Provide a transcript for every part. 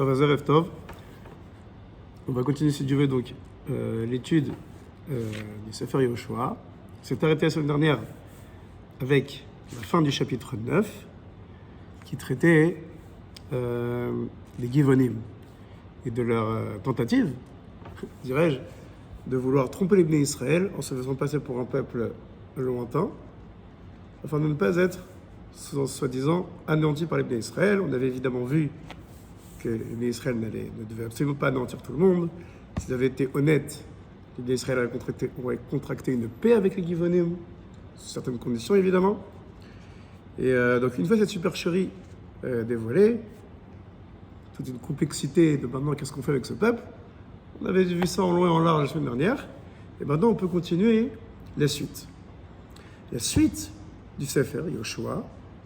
Erev Tov. On va continuer, si Dieu veut, donc l'étude du Sefer Yoshua. On s'est arrêté la semaine dernière avec la fin du chapitre 9 qui traitait des Givonim et de leur tentative, dirais-je, de vouloir tromper les Bnei Israël en se faisant passer pour un peuple lointain afin de ne pas être soi-disant anéanti par les Bnei Israël. On avait évidemment vu que les Bnei Israël ne devaient absolument pas anéantir tout le monde. S'ils avaient été honnêtes, les Bnei Israël auraient contracté une paix avec les Givonim, sous certaines conditions évidemment. Et donc une fois cette supercherie dévoilée, toute une complexité de maintenant qu'est-ce qu'on fait avec ce peuple, on avait vu ça en long et en large la semaine dernière, et maintenant on peut continuer la suite. La suite du Sefer Yoshua,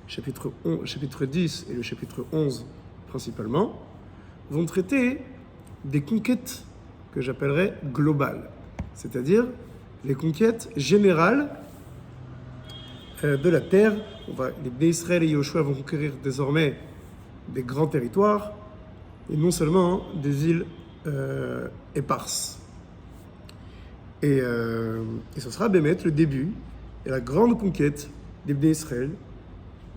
chapitre 10 et le chapitre 11 principalement, vont traiter des conquêtes que j'appellerais globales, c'est-à-dire les conquêtes générales de la terre. Les Bnei Israël et Yoshua vont conquérir désormais des grands territoires et non seulement des villes éparses. Et ce sera Bémet le début et la grande conquête des Bnei Israël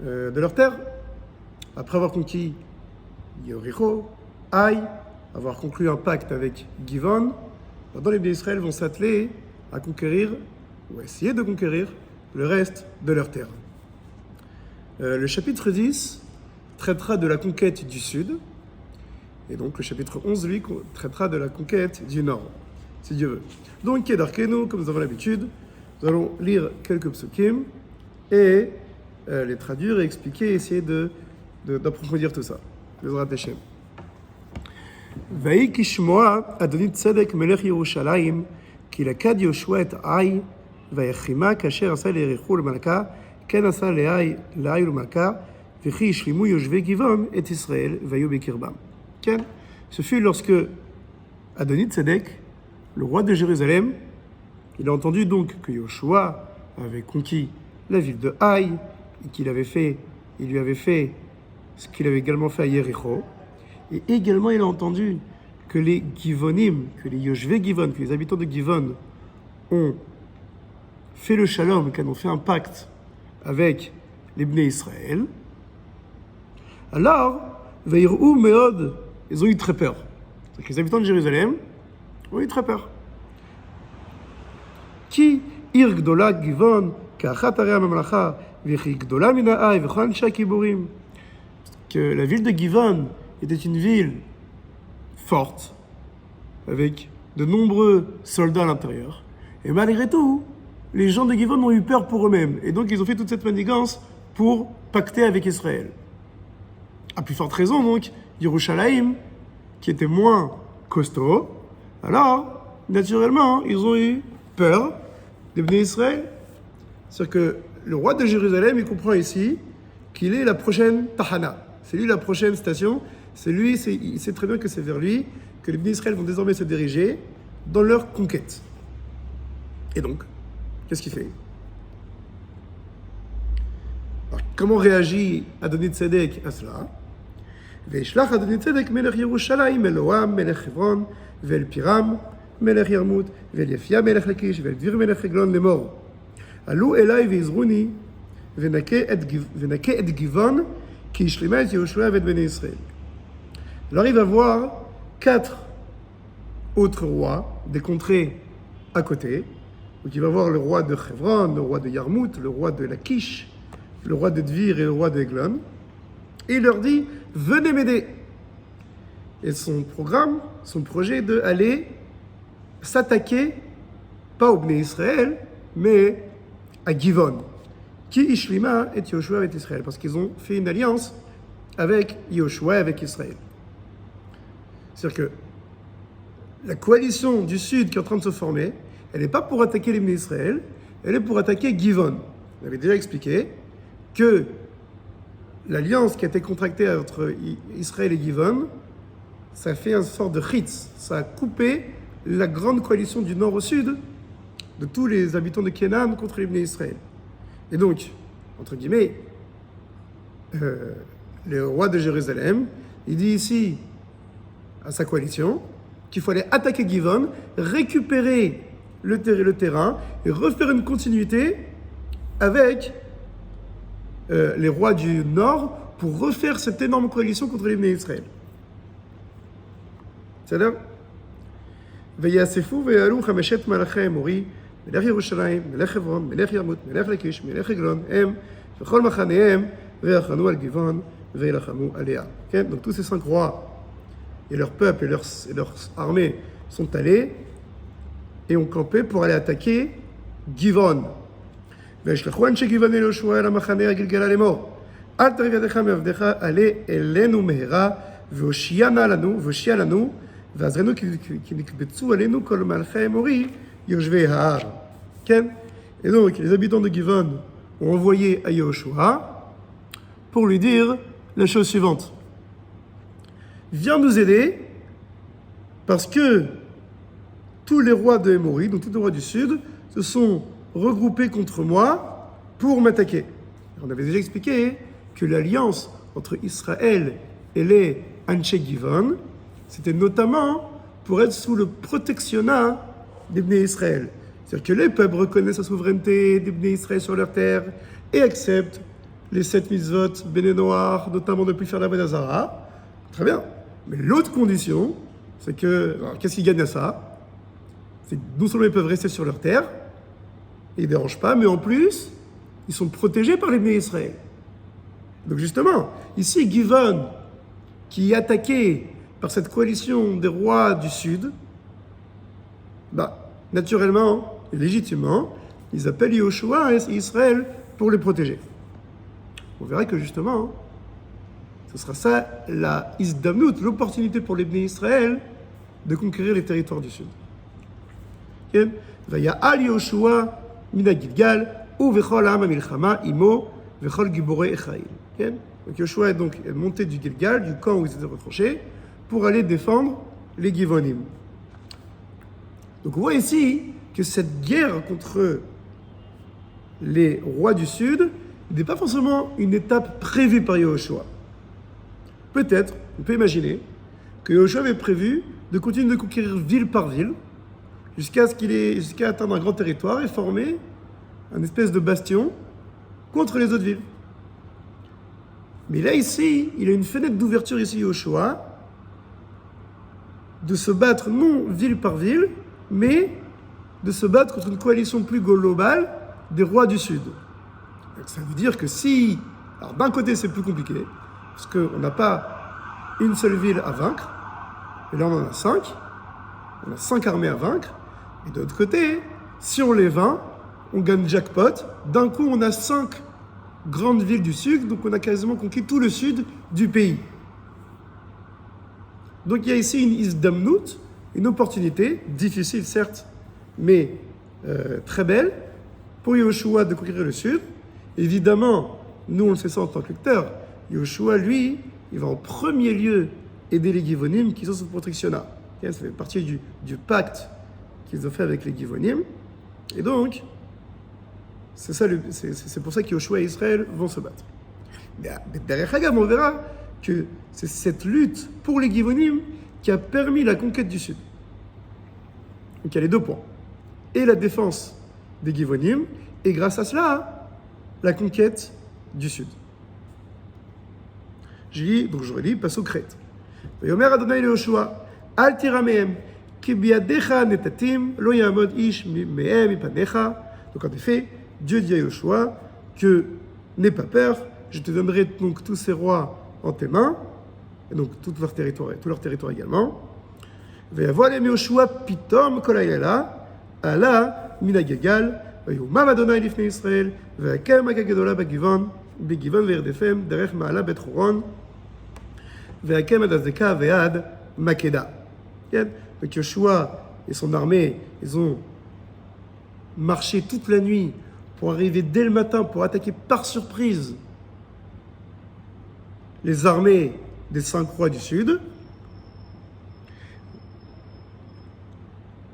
de leur terre. Après avoir conquis Yericho, Haï, avoir conclu un pacte avec Givon, maintenant les Bnei Israël vont s'atteler à conquérir, ou à essayer de conquérir, le reste de leur terre. Le chapitre 10 traitera de la conquête du sud, et donc le chapitre 11, lui, traitera de la conquête du nord, si Dieu veut. Donc, Kedarkenu, comme nous avons l'habitude, nous allons lire quelques psukim et les traduire et expliquer, essayer d'approfondir tout ça. Bezrat Hashem. ויהי כשמוע אדוני צדק מלך ירושלים כי לקד יהושע את עי ויחרימה כאשר עשה ליריחו ולמלכה כן עשה לעי ולמלכה וכי השלימו יושבי גבעון את ישראל והיו בקרבם. כן, ce fut lorsque Adoni Tzedek, le roi de Jérusalem, il a entendu donc que Yoshua avait conquis la ville de Haï et il lui avait fait ce qu'il avait également fait à Yericho. Et également, il a entendu que les Givonim, que les Yoshvé Givon, que les habitants de Givon ont fait le shalom, qu'ils ont fait un pacte avec les Bnei Israël. Alors, Veirou Meod, ils ont eu très peur. C'est que les habitants de Jérusalem ont eu très peur. Ki ir gdola Givon, ka'achat area mamlacha, v'chi gdola min ha'ai, v'chol anshe kiburim. Que la ville de Givon était une ville forte, avec de nombreux soldats à l'intérieur. Et malgré tout, les gens de Givon ont eu peur pour eux-mêmes. Et donc, ils ont fait toute cette manigance pour pacter avec Israël. À plus forte raison, donc, Yerushalayim, qui était moins costaud, alors, naturellement, ils ont eu peur des Bnei Israël. C'est-à-dire que le roi de Jérusalem, il comprend ici qu'il est la prochaine Tahana. C'est lui la prochaine station. C'est lui, il sait très bien que c'est vers lui que les Bnei Israël vont désormais se diriger dans leur conquête. Et donc, qu'est-ce qu'il fait? Alors, comment réagit Adoni Tzedek à cela? Ve'ishlach Adoni Tzedek melech Yerushalayim Eloham melech Hebron ve'el Piram melech Yarmut ve'el Yafia melech Lakish ve'el Dvir melech Eglon lemor. Alou elai ve'izruni ve'nake et Givon ki ishlima et Yehoshua ve'et Bnei Israël. Alors il va voir 4 autres rois des contrées à côté. Donc il va voir le roi de Hebron, le roi de Yarmout, le roi de Lakish, le roi de Dvir et le roi d'Eglon. Et il leur dit, venez m'aider. Et son programme, son projet est d'aller s'attaquer, pas au Bnei Israël, mais à Givon. Qui Ishlima et Yehoshua avec Israël. Parce qu'ils ont fait une alliance avec Yehoshua et avec Israël. C'est-à-dire que la coalition du Sud qui est en train de se former, elle n'est pas pour attaquer les Bnei Israël, elle est pour attaquer Givon. On avait déjà expliqué que l'alliance qui a été contractée entre Israël et Givon, ça a fait une sorte de chitz, ça a coupé la grande coalition du nord au sud de tous les habitants de Canaan contre les Bnei Israël. Et donc, entre guillemets, le roi de Jérusalem, il dit ici à sa coalition qu'il faut aller attaquer Givon, récupérer le terrain et refaire une continuité avec les rois du Nord pour refaire cette énorme coalition contre les Bnei Israël. C'est-à-dire ויאספו ויעלו 5 מלכי אמורי, מלך ירושלים, מלך חברון, מלך ירמות, מלך לקיש, מלך עגלון, הם וכל מחניהם, ויחנו על גבעון וילחמו עליה. Okay? Donc tous ces 5 rois et leur peuple et leurs armées sont allés et ont campé pour aller attaquer Givon. וישלחו אנשי גבעון אל יהושע אל המחנה הגלגלה לאמור, אל תריב ידך מעבדך, עלה אלינו מהרה, והושיע לנו, ועזרנו כי נקבצו עלינו כל מלכי אמורי יושבי ההר. כן? Et donc, les habitants de Givon ont envoyé à Yehoshua pour lui dire la chose suivante. Viens nous aider parce que tous les rois de Émori, donc tous les rois du sud, se sont regroupés contre moi pour m'attaquer. On avait déjà expliqué que l'alliance entre Israël et les Anshe Givon, c'était notamment pour être sous le protectionnat des Bnei Israël. C'est-à-dire que les peuples reconnaissent la souveraineté des Bnei Israël sur leur terre et acceptent les 7 mitzvot Béné Noir, notamment de ne plus faire la Zara. Très bien. Mais l'autre condition, c'est que, alors, qu'est-ce qui gagne à ça? C'est que non seulement ils peuvent rester sur leur terre, et ils ne dérangent pas, mais en plus, ils sont protégés par les Bnei Israël. Donc justement, ici, Givon, qui est attaqué par cette coalition des rois du Sud, naturellement et légitimement, ils appellent Yehoshua et Israël pour les protéger. On verra que justement, ce sera ça la Isdamnut, l'opportunité pour les Bnei Israël de conquérir les territoires du Sud. Vaya'al Yehoshua mina Gilgal uvechol ha'am ha'milchama imo vechol giborei Echaim. Donc Yehoshua est monté du Gilgal, du camp où ils étaient retranchés, pour aller défendre les Givonim. Donc on voit ici que cette guerre contre les rois du Sud n'est pas forcément une étape prévue par Yehoshua. Peut-être, on peut imaginer, que Yehoshua avait prévu de continuer de conquérir ville par ville, jusqu'à atteindre un grand territoire et former un espèce de bastion contre les autres villes. Mais là, ici, il a une fenêtre d'ouverture ici, Yehoshua, de se battre non ville par ville, mais de se battre contre une coalition plus globale des rois du Sud. Donc, ça veut dire que si... Alors d'un côté c'est plus compliqué, parce qu'on n'a pas une seule ville à vaincre, et là on en a 5, on a 5 armées à vaincre, et de l'autre côté, si on les vainc, on gagne jackpot, d'un coup on a 5 grandes villes du Sud, donc on a quasiment conquis tout le Sud du pays. Donc il y a ici une isdamnut, une opportunité, difficile certes, mais très belle, pour Yehoshua de conquérir le Sud. Évidemment, nous on le sait ça en tant que lecteur, Yehoshua, lui, il va en premier lieu aider les Givonim qui sont sous protectionnat. Ça fait partie du pacte qu'ils ont fait avec les Givonim. Et donc, c'est pour ça que Yehoshua et Israël vont se battre. Mais derrière Hagam, on verra que c'est cette lutte pour les Givonim qui a permis la conquête du Sud. Donc il y a les 2 points. Et la défense des Givonim, et grâce à cela, la conquête du Sud. Je relis, passe au Crète. Vayomer Adonai Yehoshua, al tira mehem, ki biadecha netatim, lo yamod ish mehem mipanecha. Donc en effet, Dieu dit à Yehoshua que n'aie pas peur, je te donnerai donc tous ces rois en tes mains, et donc tout leur territoire également. ויבוא עליהם יהושע פתאום כל איילה, עלה מן הגלגל, ויומם אדוני לפני ישראל, והקם מכה גדולה בגבעון וירדפם דרך מעלה בית חורון, והקם עד הזקה ועד מקדה. Donc Yehoshua et son armée, ils ont marché toute la nuit pour arriver dès le matin, pour attaquer par surprise les armées des 5 rois du Sud.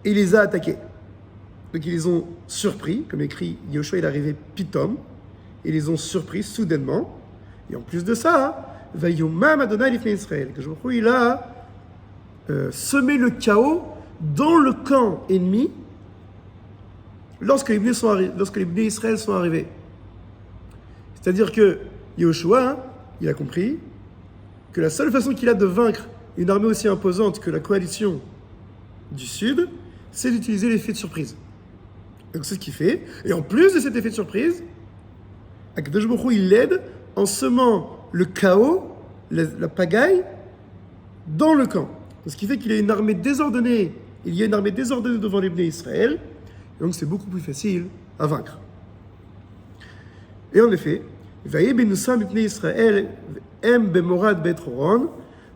Et il les a attaqués. Donc ils les ont surpris, comme écrit Yehoshua, il est arrivé pitom, ils les ont surpris soudainement. Et en plus de ça, Vayomam Adonai lifnei Israël, que je me il a semer le chaos dans le camp ennemi lorsque les Bnei Israël sont arrivés. C'est-à-dire que Yehoshua, il a compris que la seule façon qu'il a de vaincre une armée aussi imposante que la coalition du Sud, c'est d'utiliser l'effet de surprise. Donc c'est ce qu'il fait. Et en plus de cet effet de surprise, Akadosh Baruch Hu, il l'aide en semant le chaos, la pagaille, dans le camp. Ce qui fait qu'il y a une armée désordonnée. Il y a une armée désordonnée devant les Bnei Israël. Et donc c'est beaucoup plus facile à vaincre. Et en effet, Vaye benusam mipnei Israël em bemorad bet Horon,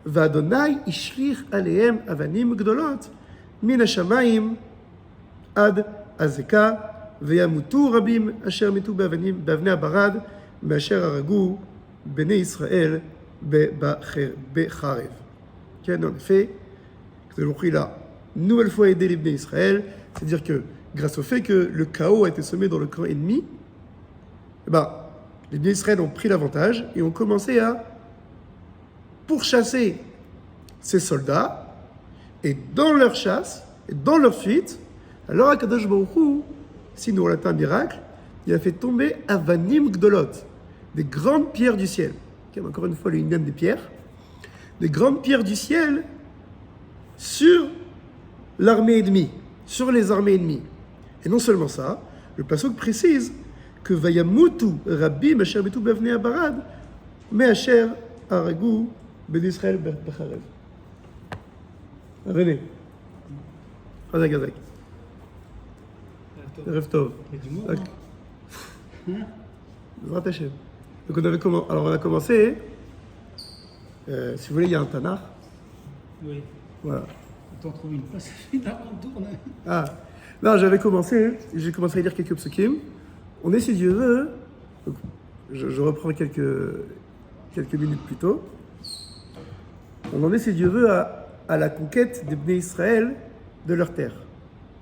va'Adonai ishlich alehem avanim gdolot min hashamayim ad azeka veyamutu rabim asher mitu bavnei abarad מאשר הרגו בני ישראל בחרב. כן, en effet, il a une nouvelle fois aidé les Bnei Israël, c'est-à-dire que grâce au fait que le chaos a été semé dans le camp ennemi, les Bnei Israël ont pris l'avantage et ont commencé à pourchasser ces soldats, et dans leur chasse, et dans leur fuite, alors Akadosh Baruch Hu, si nous relatons un miracle, il a fait tomber Avanim Gdolot, des grandes pierres du ciel. Encore une fois, l'union des pierres. Des grandes pierres du ciel sur l'armée ennemie, sur les armées ennemies. Et non seulement ça, le pasuk précise que Vayamutu Rabbi Asher Mitu Bavnei Abarad, mais Asher Aragu Ben Israël Becharev. René. Razak Razak. Rêve Tov. Donc on a commencé. Si vous voulez, il y a un Tanakh. Oui. Voilà. T'en trouves une place, finalement, on tourne. Ah, non, j'ai commencé à lire quelques psukim. On est, si Dieu veut, je reprends quelques minutes plus tôt. On en est, si Dieu veut, à la conquête des Bnei Israël de leur terre.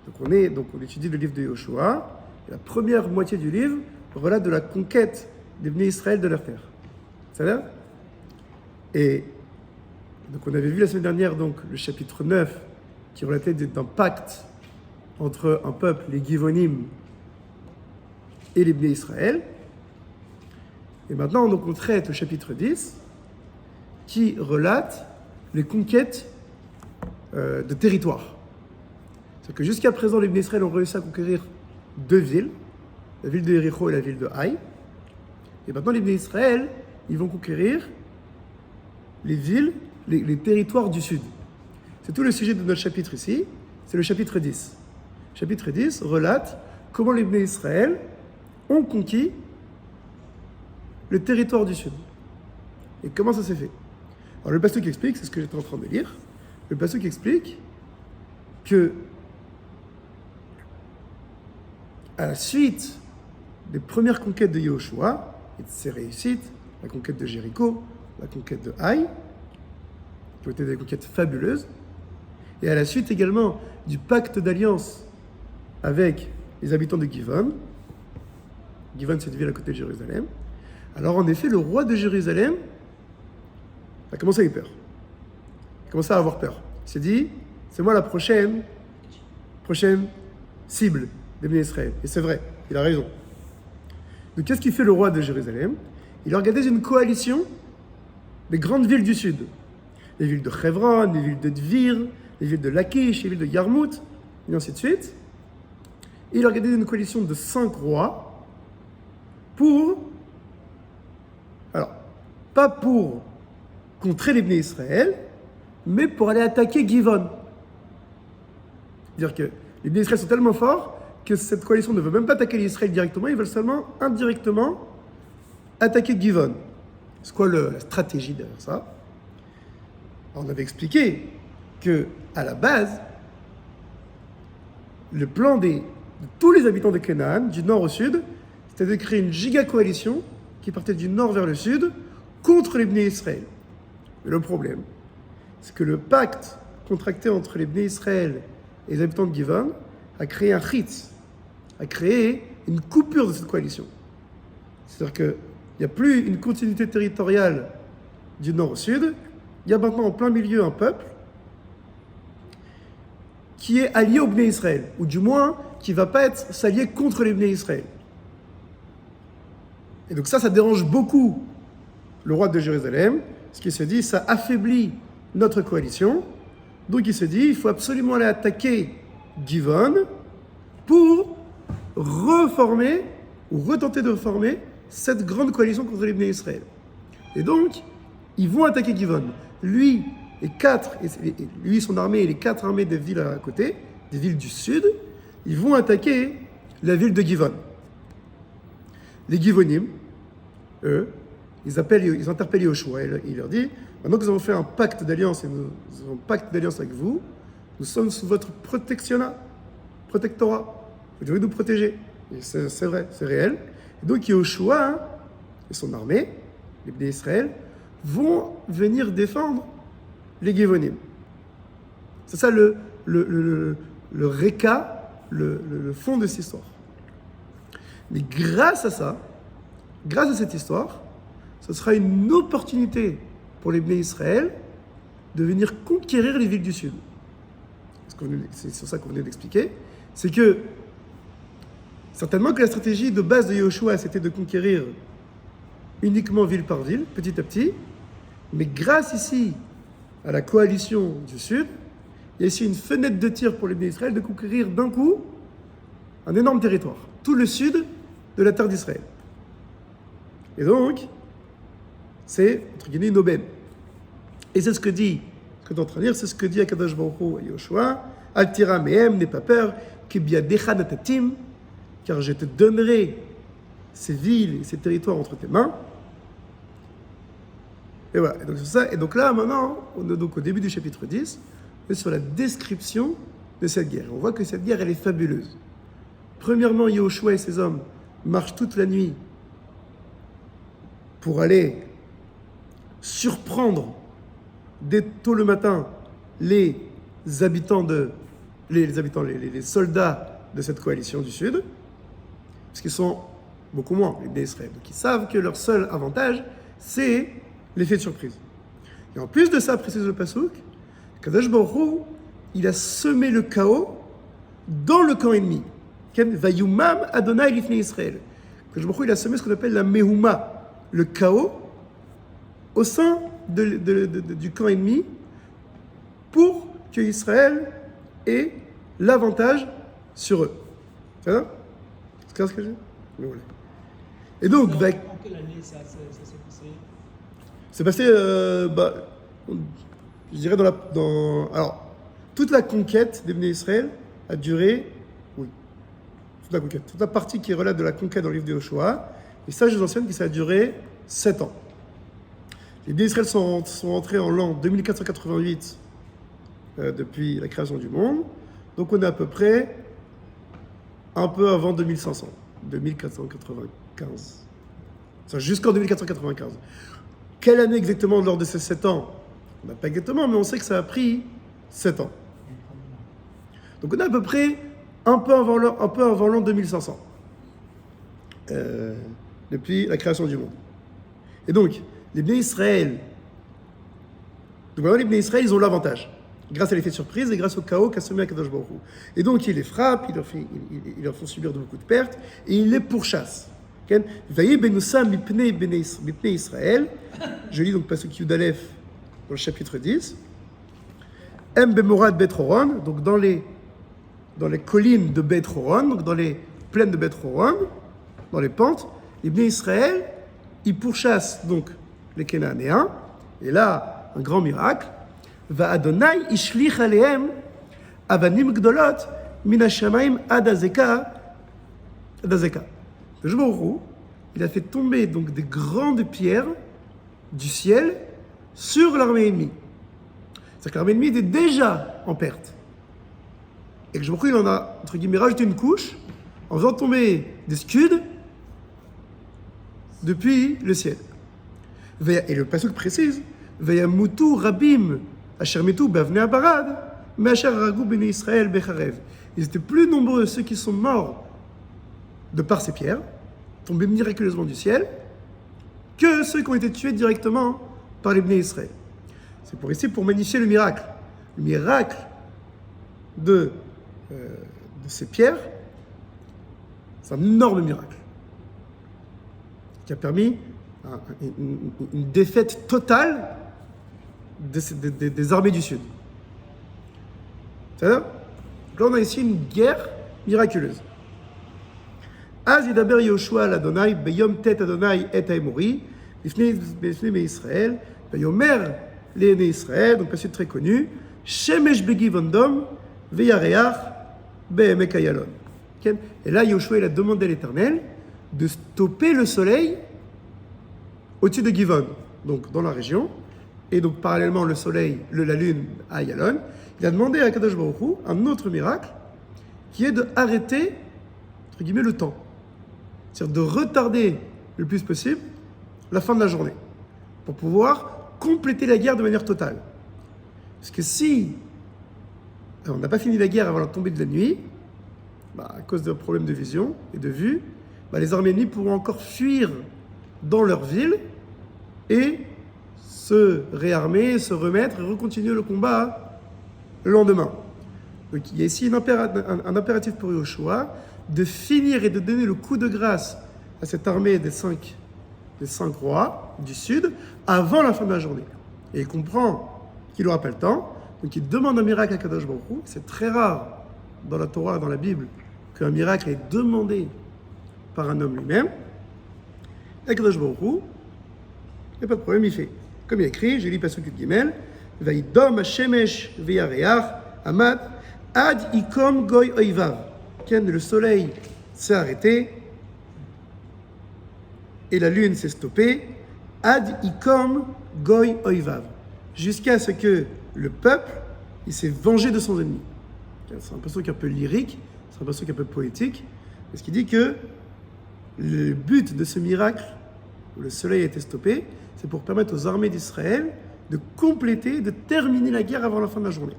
Donc on étudie le livre de Yehoshua. La première moitié du livre relate de la conquête des Bnei Israël de leur terre. Ça va? Et donc on avait vu la semaine dernière donc, le chapitre 9 qui relatait d'un pacte entre un peuple, les Givonim, et les Bnei Israël. Et maintenant donc, on traite le chapitre 10 qui relate les conquêtes de territoire. C'est que jusqu'à présent, les Bnei Israël ont réussi à conquérir 2 villes, la ville de Jéricho et la ville de Haï. Et maintenant, les Bnei Israël, ils vont conquérir les villes, les territoires du sud. C'est tout le sujet de notre chapitre ici, c'est le chapitre 10. Le chapitre 10 relate comment les Bnei Israël ont conquis le territoire du sud. Et comment ça s'est fait? Alors le pasteur qui explique, c'est ce que j'étais en train de lire, le pasteur qui explique que à la suite des premières conquêtes de Yehoshua et de ses réussites, la conquête de Jéricho, la conquête de Haï, qui ont été des conquêtes fabuleuses, et à la suite également du pacte d'alliance avec les habitants de Givon. Givon, c'est une ville à côté de Jérusalem. Alors en effet, le roi de Jérusalem a commencé à avoir peur. Il a commencé à avoir peur. Il s'est dit, c'est moi la prochaine cible des Bnei Israël. Et c'est vrai, il a raison. Donc qu'est-ce qu'il fait le roi de Jérusalem? Il organise une coalition des grandes villes du sud. Les villes de Hebron, les villes de Dvir, les villes de Lachish, les villes de Yarmout, et ainsi de suite. Et il organise une coalition de 5 rois pour... Alors, pas pour contrer les Bnei Israël, mais pour aller attaquer Givon. C'est-à-dire que les Bnei Israël sont tellement forts que cette coalition ne veut même pas attaquer l'Israël directement, ils veulent seulement indirectement attaquer Givon. C'est quoi la stratégie derrière ça? On avait expliqué que à la base, le plan de tous les habitants de Canaan, du nord au sud, c'était de créer une giga-coalition qui partait du nord vers le sud contre les Bnei Israël. Mais le problème, c'est que le pacte contracté entre les Bnei Israël et les habitants de Givon a créé un chitz, a créé une coupure de cette coalition. C'est-à-dire qu'il n'y a plus une continuité territoriale du nord au sud, il y a maintenant en plein milieu un peuple qui est allié au Bnei Israël, ou du moins qui ne va pas s'allier contre les Bnei Israël. Et donc ça dérange beaucoup le roi de Jérusalem, ce qui se dit, ça affaiblit notre coalition. Donc il se dit, il faut absolument aller attaquer Givon pour reformer, ou retenter de former, cette grande coalition contre les Bnei Israël. Et donc, ils vont attaquer Givon. Lui, lui, son armée et les 4 armées des villes à côté, des villes du sud, ils vont attaquer la ville de Givon. Les Givonim, eux, ils interpellent Yoshua et il leur dit, maintenant que nous avons fait un pacte d'alliance et nous avons un pacte d'alliance avec vous, nous sommes sous votre protectorat. Vous devez nous protéger. Et c'est vrai, c'est réel. Et donc Yoshua et son armée, les Bnei Israël, vont venir défendre les Givonim. C'est ça le réca, le fond de cette histoire. Mais grâce à cette histoire, ce sera une opportunité pour les Bnei Israël de venir conquérir les villes du Sud. C'est sur ça qu'on venait d'expliquer. C'est que, certainement que la stratégie de base de Yoshua, c'était de conquérir uniquement ville par ville, petit à petit. Mais grâce ici à la coalition du Sud, il y a ici une fenêtre de tir pour les Bnei Israël de conquérir d'un coup un énorme territoire. Tout le sud de la terre d'Israël. Et donc, c'est, entre guillemets, une aubaine. Et c'est ce que tu es en train de dire, c'est ce que dit Akadosh Baruch Hu à Yoshua, Al tira mehem, n'aie pas peur, ki biadecha natatim, car je te donnerai ces villes et ces territoires entre tes mains. Et voilà, et donc c'est ça. Et donc là, maintenant, on est donc au début du chapitre 10, on est sur la description de cette guerre. On voit que cette guerre, elle est fabuleuse. Premièrement, Yoshua et ses hommes marchent toute la nuit pour aller surprendre dès tôt le matin les soldats de cette coalition du Sud, parce qu'ils sont beaucoup moins, les Bnei Israël. Donc ils savent que leur seul avantage, c'est l'effet de surprise. Et en plus de ça, précise le Passouk, Kadosh Baruch Hu, il a semé le chaos dans le camp ennemi. Vayumam Adonai lifnei Israël. Kadosh Baruch Hu, il a semé ce qu'on appelle la Mehuma, le chaos, au sein du camp ennemi, pour que Israël ait l'avantage sur eux. C'est ça? C'est clair ce que je dis? Voilà. Et donc, en quelle année ça s'est passé? C'est passé, je dirais alors, toute la conquête des Bnei Israël a duré, toute la partie qui relève de la conquête dans le livre de Yoshua, et ça, je vous enseigne que ça a duré 7 ans. Les Bnei Israël sont entrés en l'an 2488 depuis la création du monde, donc on est à peu près un peu avant 2500, 2495. Enfin, jusqu'en 2495. Quelle année exactement lors de ces 7 ans? On n'a pas exactement, mais on sait que ça a pris 7 ans. Donc on est à peu près un peu avant l'an 2500, depuis la création du monde. Et donc, les Bnei Israël, ils ont l'avantage, grâce à l'effet de surprise et grâce au chaos qu'a semé Akadosh Baruch Hu. Et donc, ils les frappent, ils leur font subir de beaucoup de pertes, et ils les pourchassent. Vaye benoussa mipnei Israël, je lis donc Pasuk Yud Aleph dans le chapitre 10. Em bemorad Bet Horon, donc dans les collines de Bet Horon, donc dans les plaines de Bet Horon, dans les pentes, les Bnei Israël, ils pourchassent donc les Cananéens, et là, un grand miracle, va Adonai ishlich alehem avanim gdolot min hashamayim ad azeka. Le Baruch Hu, il a fait tomber donc des grandes pierres du ciel sur l'armée ennemie. C'est-à-dire que l'armée ennemie était déjà en perte. Et que le Baruch Hu, il en a, entre guillemets, rajouté une couche en faisant tomber des scuds depuis le ciel. Et le pasuk précise, Vayamutu rabim asher metu b'avnei habarad, mais asher haragu bnei Israël becharev. Ils étaient plus nombreux ceux qui sont morts de par ces pierres, tombées miraculeusement du ciel, que ceux qui ont été tués directement par les Bnei Israël. C'est pour magnifier le miracle. Le miracle de de ces pierres, c'est un énorme miracle qui a permis une défaite totale des armées du Sud. C'est-à-dire, là on a ici une guerre miraculeuse. Az yidaber Yoshua al Adonai beyom tet Adonai et Haemori bifnei bnei Israël vayomer les Israël, donc passage très connu, shemesh begivon dom veyareach be'emek Ayalon. Et là Yoshua il a demandé à l'Éternel de stopper le soleil au-dessus de Givon, donc dans la région, et donc parallèlement le soleil, la lune à Ayalon. Il a demandé à Kadosh Baruch Hu un autre miracle qui est d'arrêter, entre guillemets, le temps. C'est-à-dire de retarder le plus possible la fin de la journée pour pouvoir compléter la guerre de manière totale. Parce que si on n'a pas fini la guerre avant la tombée de la nuit, à cause de problèmes de vision et de vue, les armées ennemies pourront encore fuir dans leur ville et se réarmer, se remettre et recontinuer le combat le lendemain. Donc il y a ici un impératif pour Yoshua de finir et de donner le coup de grâce à cette armée des cinq rois du Sud avant la fin de la journée. Et il comprend qu'il n'aura pas le temps, donc il demande un miracle à Kadosh Baruch Hu. C'est très rare dans la Torah, dans la Bible, qu'un miracle est demandé par un homme lui-même. Et Kadosh Baruch Hu, il n'y a pas de problème, il fait. Comme il a écrit, j'ai lu Pasuk Gimel, Vaïdom Hashemesh Veyareach Amad Ad Ikom Goy Oivav. Le soleil s'est arrêté et la lune s'est stoppée. Ad Ikom Goy Oivav. Jusqu'à ce que le peuple il s'est vengé de son ennemi. C'est un pasuk un peu lyrique, c'est un pasuk un peu poétique, parce qu'il dit que le but de ce miracle, où le soleil a été stoppé, c'est pour permettre aux armées d'Israël de compléter, de terminer la guerre avant la fin de la journée.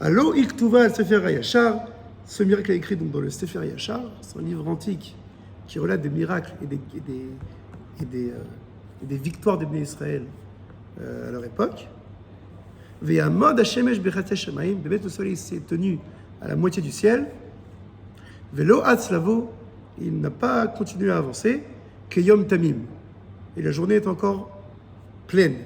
Allo Iktuva al Sefer HaYashar, ce miracle est écrit donc dans le Sefer HaYashar, c'est un livre antique qui relate des miracles et des victoires des Bnei Israël à leur époque. Ve'amod Hashemesh bechatei shamayim, le soleil s'est tenu à la moitié du ciel. Ve'lo atz lavo, il n'a pas continué à avancer. Keyom tamim, et la journée est encore pleine.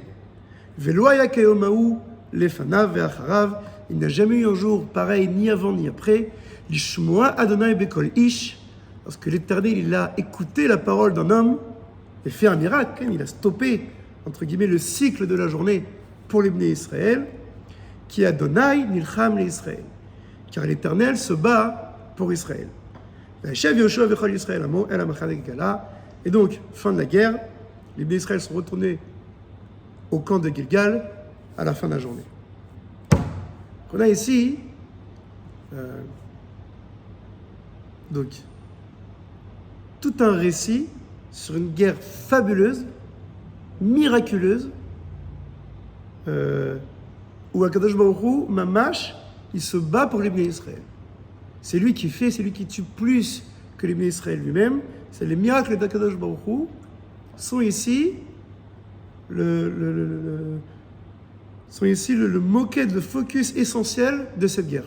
Ve'lo haya keyom hahu lefanav ve'acharav, il n'a jamais eu un jour pareil ni avant ni après. Lishmoa Adonai bekol ish, parce que l'Éternel il a écouté la parole d'un homme et fait un miracle, il a stoppé entre guillemets le cycle de la journée pour les Bnei Israël, qui Adonai nilcham le Israël, car l'Éternel se bat pour Israël. Et donc, fin de la guerre, les Bnei Israël sont retournés au camp de Gilgal à la fin de la journée. On a ici donc tout un récit sur une guerre fabuleuse, miraculeuse, où Akadosh Baruch Hu, Mamash, il se bat pour les Bnei Israël. C'est lui qui fait, c'est lui qui tue plus que les Bnei Israël lui-même. C'est les miracles d'Akadosh Baruch Hu sont ici le moquette, le focus essentiel de cette guerre.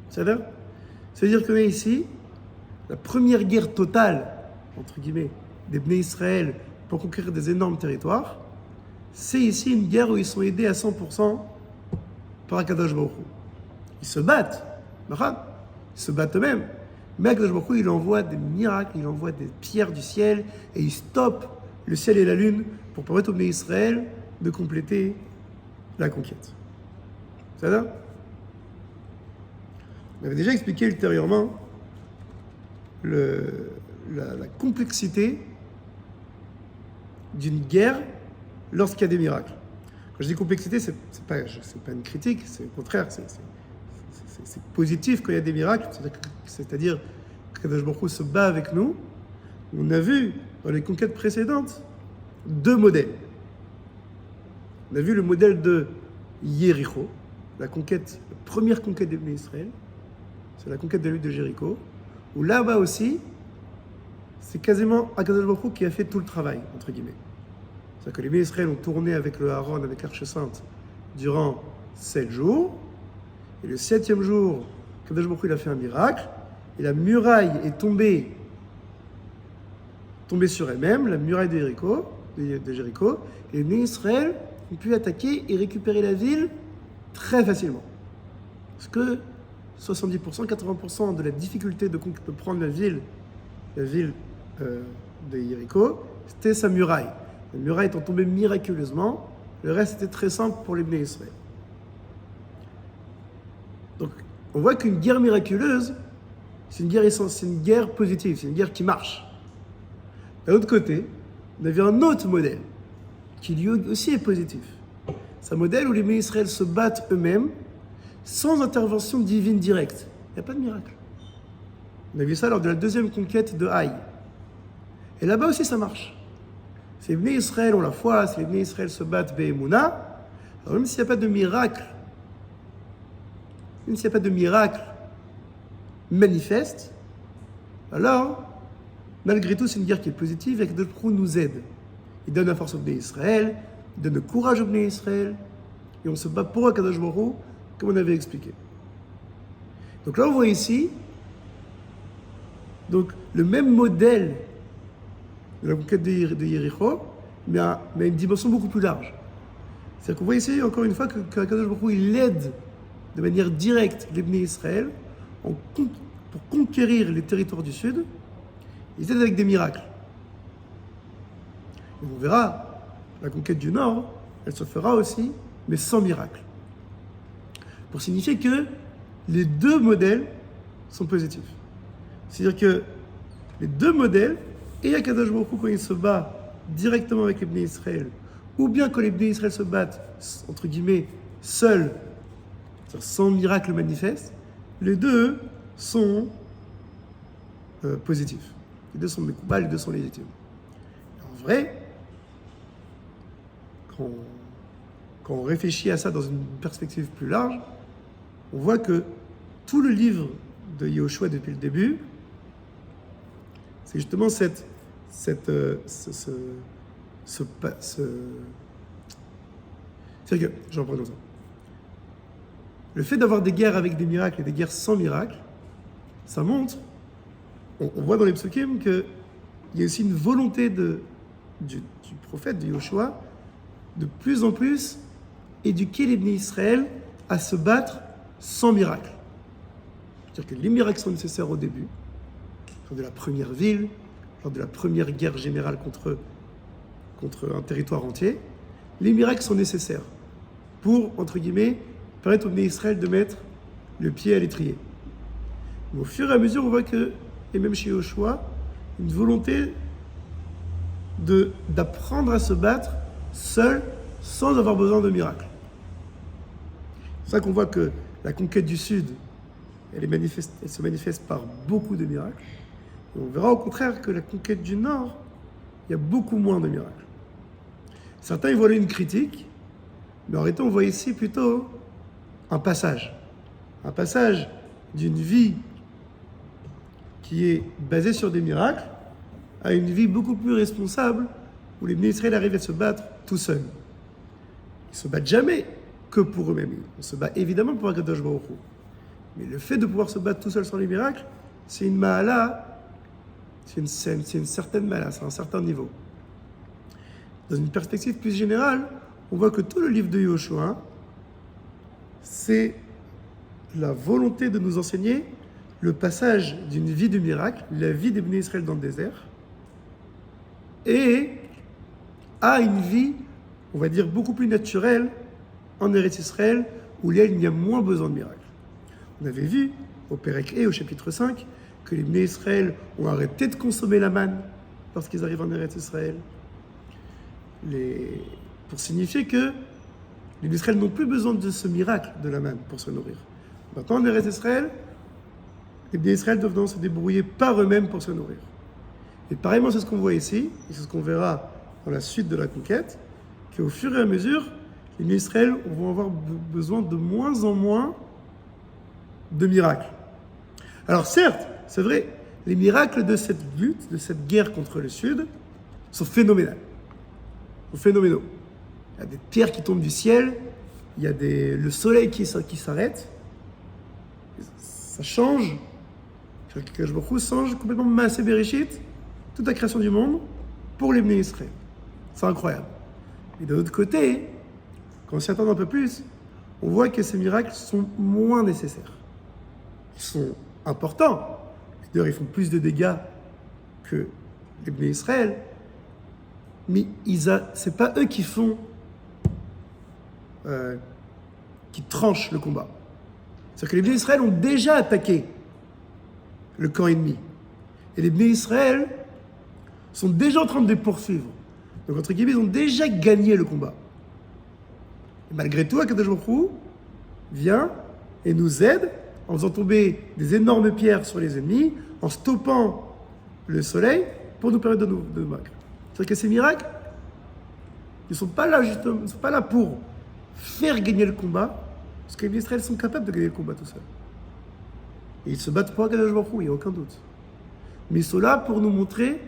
C'est-à-dire qu'on a ici la première guerre totale, entre guillemets, des Bnei Israël pour conquérir des énormes territoires. C'est ici une guerre où ils sont aidés à 100% par Akadosh Baruch Hu. Ils se battent, ils se battent eux-mêmes. Mais Akadosh Baruch Hu, il envoie des miracles, il envoie des pierres du ciel et il stoppe le ciel et la lune pour permettre aux Bnei Israël de compléter la conquête. Ça va? On avait déjà expliqué ultérieurement la complexité d'une guerre lorsqu'il y a des miracles. Quand je dis complexité, c'est pas une critique, c'est au contraire, c'est positif quand il y a des miracles, c'est-à-dire que Kadosh Baruch Hu se bat avec nous. On a vu dans les conquêtes précédentes deux modèles. On a vu le modèle de Yéricho, la première conquête des Bnei Israël, c'est la conquête de la ville de Jéricho, où là-bas aussi, c'est quasiment Akadosh Baruch Hu qui a fait tout le travail, entre guillemets. C'est-à-dire que les Bnei Israël ont tourné avec le Aaron, avec l'Arche Sainte, durant 7 jours, Et le 7e jour, Kadosh Baruch Hu, il a fait un miracle, et la muraille est tombée sur elle-même, la muraille de Jéricho, et les Bnei Israël ont pu attaquer et récupérer la ville très facilement. Parce que 70%, 80% de la difficulté de prendre la ville de Jéricho, c'était sa muraille. La muraille étant tombée miraculeusement, le reste était très simple pour les Bnei Israël. Donc, on voit qu'une guerre miraculeuse, c'est une guerre positive, c'est une guerre qui marche. D'un autre côté, on avait un autre modèle, qui lui aussi est positif. C'est un modèle où les Bnei Israël se battent eux-mêmes, sans intervention divine directe. Il n'y a pas de miracle. On a vu ça lors de la 2e conquête de Haï. Et là-bas aussi, ça marche. Si les Bnei Israël ont la foi, si les Bnei Israël se battent Be'emouna, alors même s'il n'y a pas de miracle, manifeste, alors, malgré tout, c'est une guerre qui est positive et que Kadosh Baruch Hu nous aide. Il donne la force aux Bnei Israël, il donne le courage aux Bnei Israël, et on se bat pour Kadosh Baruch Hu, comme on avait expliqué. Donc là, on voit ici donc, le même modèle de la conquête de Jéricho, mais à une dimension beaucoup plus large. C'est-à-dire qu'on voit ici, encore une fois, que Kadosh Baruch Hu, il aide de manière directe les Bnei Israël pour conquérir les territoires du Sud. Ils aident avec des miracles. Et on verra, la conquête du Nord, elle se fera aussi, mais sans miracle. Pour signifier que les deux modèles sont positifs. C'est-à-dire que les deux modèles, et Akadosh Baruch Hu quand il se bat directement avec les Bnei Israël, ou bien quand les Bnei Israël se battent, entre guillemets, seuls, c'est-à-dire sans miracle manifeste, les deux sont positifs. Les deux sont mécoupables, les deux sont légitimes. En vrai, quand on réfléchit à ça dans une perspective plus large, on voit que tout le livre de Yehoshua depuis le début, c'est justement c'est-à-dire que, je reprends comme ça. Le fait d'avoir des guerres avec des miracles et des guerres sans miracles, ça montre, on voit dans les psukim qu'il y a aussi une volonté du prophète, de Yehoshua, de plus en plus éduquer les Bnei Israël à se battre sans miracle. C'est-à-dire que les miracles sont nécessaires au début, lors de la première ville, lors de la première guerre générale contre un territoire entier. Les miracles sont nécessaires pour, entre guillemets, permettre aux Bnei Israël de mettre le pied à l'étrier. Mais au fur et à mesure, on voit que, et même chez Yehoshua, une volonté d'apprendre à se battre seul, sans avoir besoin de miracles. C'est ça qu'on voit que la conquête du Sud, elle se manifeste par beaucoup de miracles. Et on verra au contraire que la conquête du Nord, il y a beaucoup moins de miracles. Certains y voient là une critique, mais en réalité, on voit ici plutôt un passage d'une vie qui est basée sur des miracles à une vie beaucoup plus responsable où les Bnei Israël arrivent à se battre tout seuls. Ils ne se battent jamais que pour eux-mêmes. On se bat évidemment pour Akadosh Baruch Hu. Mais le fait de pouvoir se battre tout seul sans les miracles, c'est une ma'ala, c'est une certaine ma'ala, c'est un certain niveau. Dans une perspective plus générale, on voit que tout le livre de Yehoshua, c'est la volonté de nous enseigner le passage d'une vie de miracle, la vie des Bnei Israël dans le désert, et à une vie, on va dire, beaucoup plus naturelle en Eretz Israël, où il y a moins besoin de miracles. On avait vu au Pérec au chapitre 5 que les Bnei Israël ont arrêté de consommer la manne lorsqu'ils arrivent en Eretz Israël, pour signifier que les Bnei Israël n'ont plus besoin de ce miracle de la manne pour se nourrir. Maintenant en Eretz Israël, les Bnei Israël doivent donc se débrouiller par eux-mêmes pour se nourrir. Et pareillement, c'est ce qu'on voit ici, et c'est ce qu'on verra dans la suite de la conquête, qu'au fur et à mesure, les Bnei Israël vont avoir besoin de moins en moins de miracles. Alors certes, c'est vrai, les miracles de cette lutte, de cette guerre contre le Sud, sont phénoménaux. Il y a des pierres qui tombent du ciel, il y a le soleil qui s'arrête, ça change, que je me change complètement Maaseh Bereshit, toute la création du monde, pour les Bnei Israël. C'est incroyable. Et de l'autre côté, quand on s'y attend un peu plus, on voit que ces miracles sont moins nécessaires. Ils sont importants. D'ailleurs, ils font plus de dégâts que les Bnei Israël, mais c'est pas eux qui font, qui tranchent le combat. C'est-à-dire que les Bnei Israël ont déjà attaqué le camp ennemi. Et les Bnei Israël sont déjà en train de les poursuivre. Donc, entre guillemets, ils ont déjà gagné le combat. Et malgré tout, Akadosh Baruch Hu vient et nous aide en faisant tomber des énormes pierres sur les ennemis, en stoppant le soleil pour nous permettre de nous vaincre. C'est-à-dire que ces miracles, ils ne sont pas là justement, ils sont pas là pour faire gagner le combat, parce que les Israël sont capables de gagner le combat tout seuls. Et ils se battent pour Akadosh Baruch Hu, il n'y a aucun doute. Mais ils sont là pour nous montrer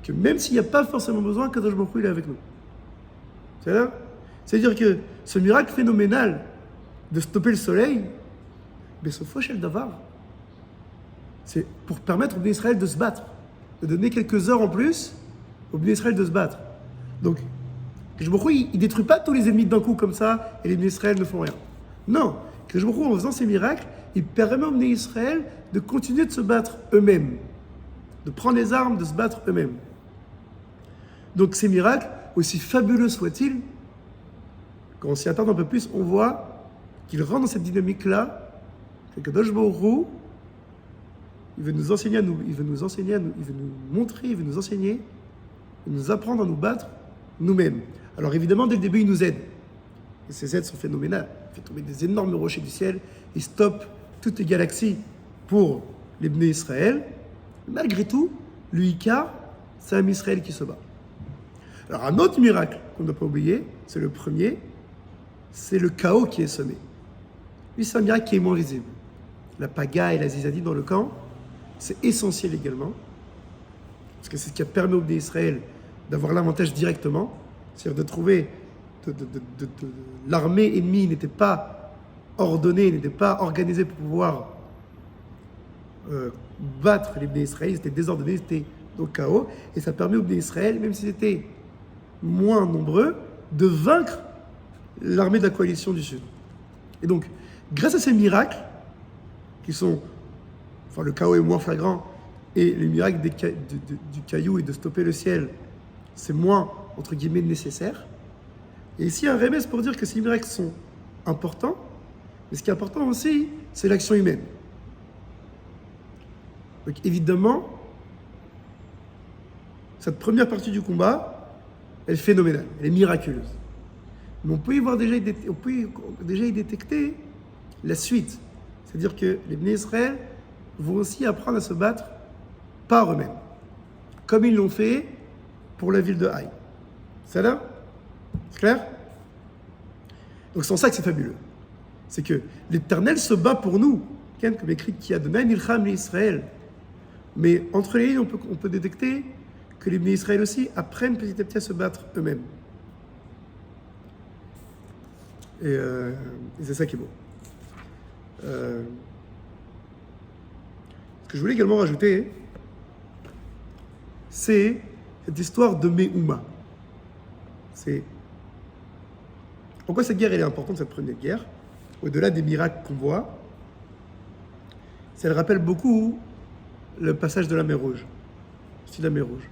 que même s'il n'y a pas forcément besoin, Akadosh Baruch Hu, il est avec nous. C'est-à-dire que ce miracle phénoménal de stopper le soleil, mais ce faux Shel Davar, c'est pour permettre aux Bnei Israël de se battre, de donner quelques heures en plus aux Bnei Israël de se battre. Donc, Akadosh Baruch Hu, il ne détruit pas tous les ennemis d'un coup comme ça et les Bnei Israël ne font rien. Non, Akadosh Baruch Hu, en faisant ces miracles, il permet aux Bnei Israël de continuer de se battre eux-mêmes, de prendre les armes, de se battre eux-mêmes. Donc ces miracles, aussi fabuleux soient-ils, quand on s'y attarde un peu plus, on voit qu'ils rentrent dans cette dynamique-là, que Kadosh Baruch Hu, il veut nous enseigner, il veut nous montrer, il veut nous enseigner, il veut nous apprendre à nous battre nous-mêmes. Alors évidemment, dès le début, il nous aide. Et ces aides sont phénoménales. Il fait tomber des énormes rochers du ciel, il stoppe toutes les galaxies pour les Bnei Israël. Malgré tout, le Ika, c'est un Israël qui se bat. Alors un autre miracle qu'on ne doit pas oublier, c'est le premier, c'est le chaos qui est semé. Lui, c'est un miracle qui est moins visible. La paga et la zizanie dans le camp, c'est essentiel également, parce que c'est ce qui a permis aux Bnei Israël d'avoir l'avantage directement, c'est-à-dire de trouver l'armée ennemie n'était pas ordonnée, n'était pas organisée pour pouvoir battre les Bnei Israël, ils étaient désordonnés, ils étaient au chaos, et ça permet aux Bnei Israël, même s'ils étaient moins nombreux, de vaincre l'armée de la coalition du Sud. Et donc, grâce à ces miracles, qui sont, enfin le chaos est moins flagrant, et les miracles du caillou et de stopper le ciel, c'est moins, entre guillemets, nécessaire. Et ici, un remède pour dire que ces miracles sont importants, mais ce qui est important aussi, c'est l'action humaine. Donc évidemment, cette première partie du combat, elle est phénoménale, elle est miraculeuse. Mais on peut déjà y détecter la suite. C'est-à-dire que les Bnei Israël vont aussi apprendre à se battre par eux-mêmes, comme ils l'ont fait pour la ville de Haï. C'est là? C'est clair? Donc c'est en ça que c'est fabuleux. C'est que l'Éternel se bat pour nous, comme écrit qui a donné Nilcham l'Israël. Mais entre les lignes, on peut détecter que les Bnei Israël aussi apprennent petit à petit à se battre eux-mêmes. Et c'est ça qui est beau. Ce que je voulais également rajouter, c'est cette histoire de Me'uma. C'est pourquoi cette guerre elle est importante, cette première guerre, au-delà des miracles qu'on voit, ça elle rappelle beaucoup le passage de la mer Rouge, c'est la mer Rouge.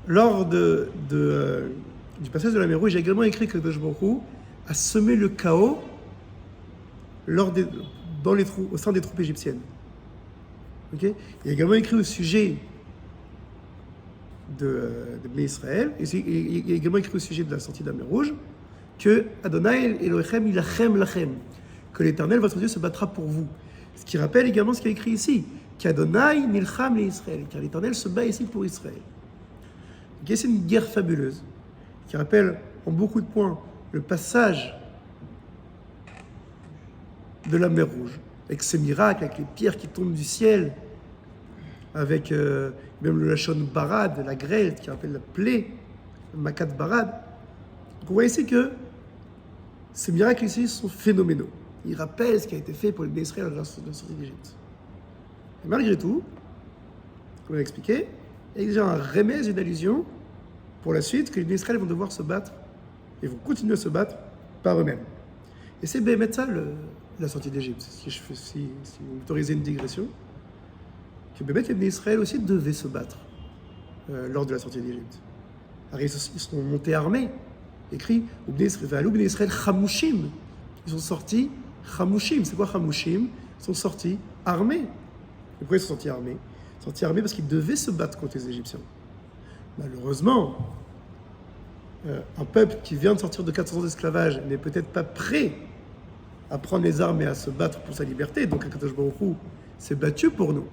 Lors du passage de la mer Rouge, j'ai également écrit que Kadosh Baruch Hu a semé le chaos au sein des troupes égyptiennes. Okay? Il a également écrit au sujet de Bnei Israël, et il a également écrit au sujet de la sortie de la mer Rouge, que Adonai Elohechem ilachem lachem, que l'Éternel, votre Dieu, se battra pour vous. Ce qui rappelle également ce qu'il a écrit ici, qu'Adonai nilcham l'Israël, car l'Éternel se bat ici pour Israël. Okay, c'est une guerre fabuleuse, qui rappelle en beaucoup de points le passage de la mer Rouge, avec ces miracles, avec les pierres qui tombent du ciel, avec même le Lachon Barad, la grêle qui rappelle la plaie, le Makat Barad. Donc on voit ici que ces miracles ici sont phénoménaux. il rappelle ce qui a été fait pour les Israël lors de la sortie d'Égypte. Et malgré tout, comme on l'a expliqué, il y a déjà un remède, une allusion pour la suite, que les Israël vont devoir se battre et vont continuer à se battre par eux-mêmes. Et c'est Bémet ça la sortie d'Égypte, si vous m'autorisez une digression, que Bémet et les Israël aussi devaient se battre lors de la sortie d'Égypte. Alors ils sont montés armés, écrit Ubnei Israël Chamushim. Ils sont sortis Chamushim. C'est quoi Chamushim? Ils sont sortis armés. Et pourquoi ils sont sortis armés? Ils sont sortis armés parce qu'ils devaient se battre contre les Égyptiens. Malheureusement, un peuple qui vient de sortir de 400 ans d'esclavage n'est peut-être pas prêt à prendre les armes et à se battre pour sa liberté. Donc Akadosh Baruch Hu s'est battu pour nous.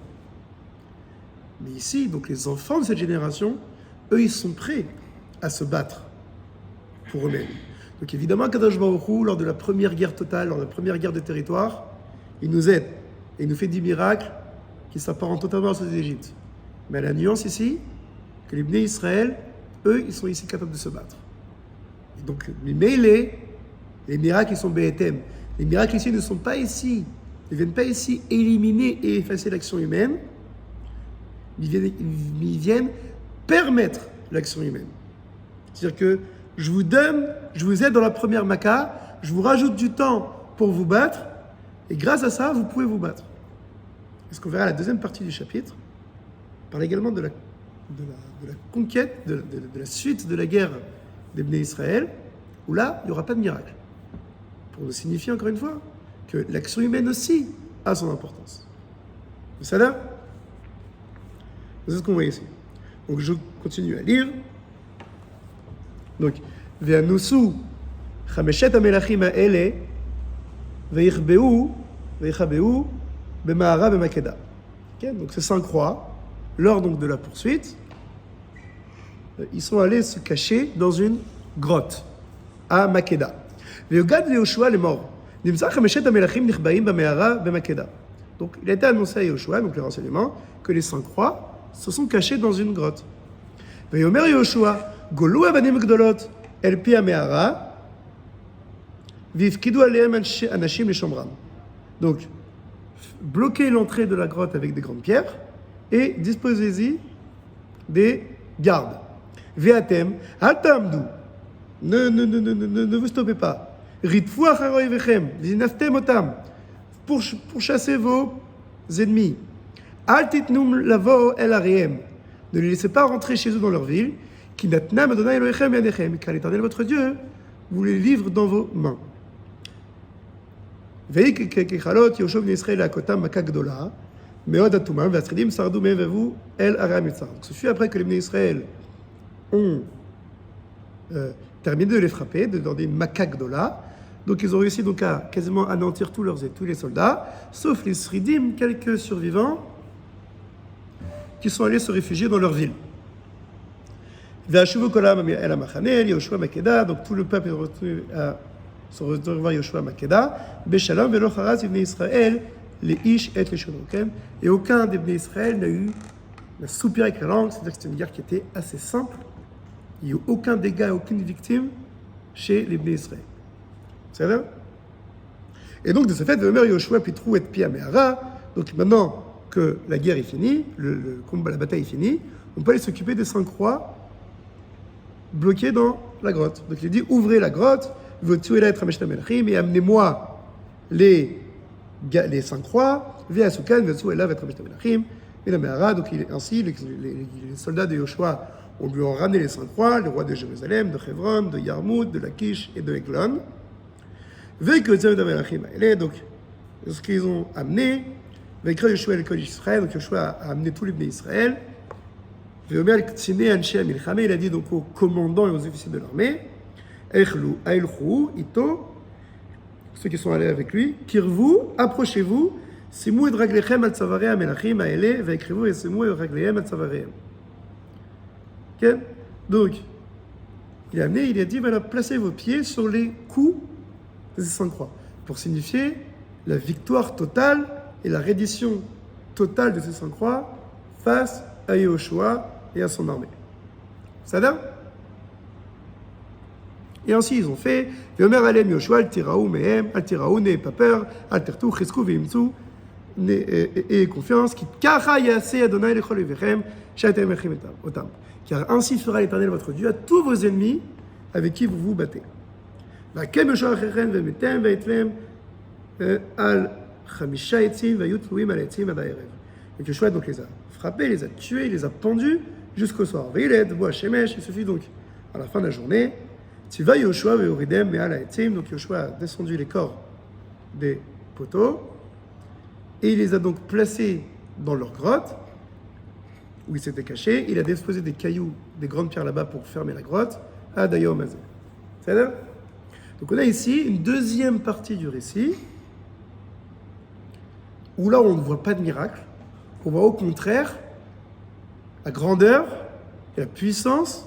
Mais ici, donc les enfants de cette génération, eux, ils sont prêts à se battre pour eux-mêmes. Donc évidemment, Akadosh Baruch Hu, lors de la première guerre totale, lors de la première guerre de territoire, il nous aide et il nous fait 10 miracles qui s'apparentent totalement à ceux d'Égypte. Mais la nuance ici, que les Bnei Israël, eux, ils sont ici capables de se battre. Et donc, les miracles, ils sont BTM. Les miracles ici ne sont pas ici. Ils ne viennent pas ici éliminer et effacer l'action humaine. Ils viennent permettre l'action humaine. C'est-à-dire que je vous aide dans la première Maka, je vous rajoute du temps pour vous battre, et grâce à ça, vous pouvez vous battre. Et ce qu'on verra à la deuxième partie du chapitre, parle également de la conquête, de la suite de la guerre des Bnei Israël, où là, il n'y aura pas de miracle. Pour nous signifier encore une fois que l'action humaine aussi a son importance. Vous savez? C'est ce qu'on voit ici. Donc je continue à lire. Donc, Ve'anusu chameshet hamelachim ha'ele ve'yichbeu b'ma'ara b'makeda. Donc ces 5 rois, lors donc de la poursuite, ils sont allés se cacher dans une grotte à Makeda. Ve'yogad Yehoshua les morts. Nimsa chameshet hamelachim nichbaim b'ma'ara b'makeda. Donc il a été annoncé à Yehoshua, donc le renseignement, que les 5 rois se sont cachés dans une grotte. Ve'yomer Yehoshua golou avanim gdolot el pi ha'me'ara v'yifkidu alehem anashim leshomram. Donc bloquez l'entrée de la grotte avec des grandes pierres et disposez-y des gardes. Ve'atem al ta'amdu, ne vous stoppez pas. Ritfu acharoi vechem v'zinaftem otam, pour chasser vos ennemis. Al titnum lavo el arihem, ne les laissez pas rentrer chez eux dans leur ville. Ki natnam Adonai Elohechem yadechem, car l'Éternel votre Dieu vous les livre dans vos mains. Ve'i kechalot Yehoshua bnei Israël akotam maka gdola meod atumam ve'asridim sardu mehem ve'vu el aram mitzar. Donc ce fut après que les Bnei Israël ont terminé de les frapper, de leur donner une maka gdola. Donc ils ont réussi donc à quasiment anéantir tous les soldats, sauf les sridim, quelques survivants qui sont allés se réfugier dans leur ville. Donc tout le peuple est retourné à se retrouver Yoshua à Makeda, Beshalom velo charaz ibnei Israël les ish et les shonokem, et aucun des Bnei Israël n'a soupiré avec la langue, c'est-à-dire que c'était une guerre qui était assez simple. Il n'y a eu aucun dégât, aucune victime chez les Bnei Israël. C'est vrai? Et donc de ce fait, Veomer Yoshua pitrou et pi ha'me'ara. Donc maintenant que la guerre est finie, le combat, la bataille est finie, on peut aller s'occuper des 5 rois bloqués dans la grotte. Donc il dit, ouvrez la grotte, et amenez-moi les 5 rois, donc ainsi les soldats de Yoshua lui ont ramené les 5 rois, les rois de Jérusalem, de Hebron, de Yarmout, de Lachish et de Eglon. Donc ce qu'ils ont amené, donc Yoshua a amené tous les Bnei Israël. Il a dit donc aux commandants et aux officiers de l'armée, ceux qui sont allés avec lui, Kirvu, approchez-vous, Simu et Draglechem al Tzavaream Melachim Aele, Vaikrivu et Simu et Draglechem al Tzavaream. Donc, il a amené, il a dit, voilà, placez vos pieds sur les coups de ces 5 croix, pour signifier la victoire totale et la reddition totale de ces 5 croix face à Yehoshua et à son armée. Ça va? Et ainsi ils ont fait. Veomer alem Yoshua, al tiraou mehem, al tiraou, n'ayez pas peur, al tertou, cheskou veimtsu, et confiance, qui kacha yase Adonai lechol evechem, shatem echem otam. Car ainsi fera l'Éternel votre Dieu à tous vos ennemis avec qui vous vous battez. Vakem Yoshua achechen vemetem veetlem al chamisha etzim vayut tluim al etzim ad ha'erev. Et Yoshua donc les a frappés, les a tués, les a pendus jusqu'au soir. Veiled boa shemesh, il suffit donc à la fin de la journée. Tu vas Yoshua ve'oridem me'al ha'etzim. Donc Yoshua a descendu les corps des poteaux et il les a donc placés dans leur grotte où ils s'étaient cachés. Il a disposé des cailloux, des grandes pierres là-bas pour fermer la grotte. Adayom Azeh. C'est-à-dire, donc on a ici une deuxième partie du récit où là on ne voit pas de miracle. On voit au contraire la grandeur et la puissance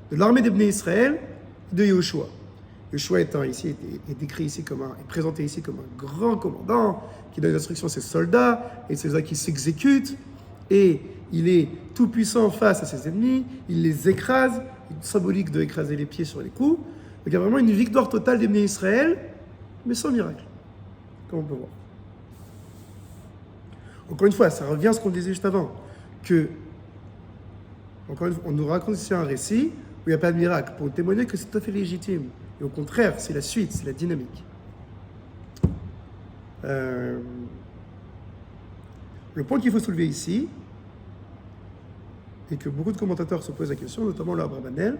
de l'armée des Bnei Israël de Yoshua. Yoshua est décrit ici est présenté ici comme un grand commandant qui donne des instructions à ses soldats et ses soldats qui s'exécutent, et il est tout puissant face à ses ennemis, il les écrase, une symbolique de écraser les pieds sur les coups. Donc il y a vraiment une victoire totale des Bnei Israël, mais sans miracle, comme on peut voir. Encore une fois, ça revient à ce qu'on disait juste avant, que encore une fois, on nous raconte ici un récit où il n'y a pas de miracle, pour témoigner que c'est tout à fait légitime. Et au contraire, c'est la suite, c'est la dynamique. Le point qu'il faut soulever ici, et que beaucoup de commentateurs se posent la question, notamment le Abrabanel,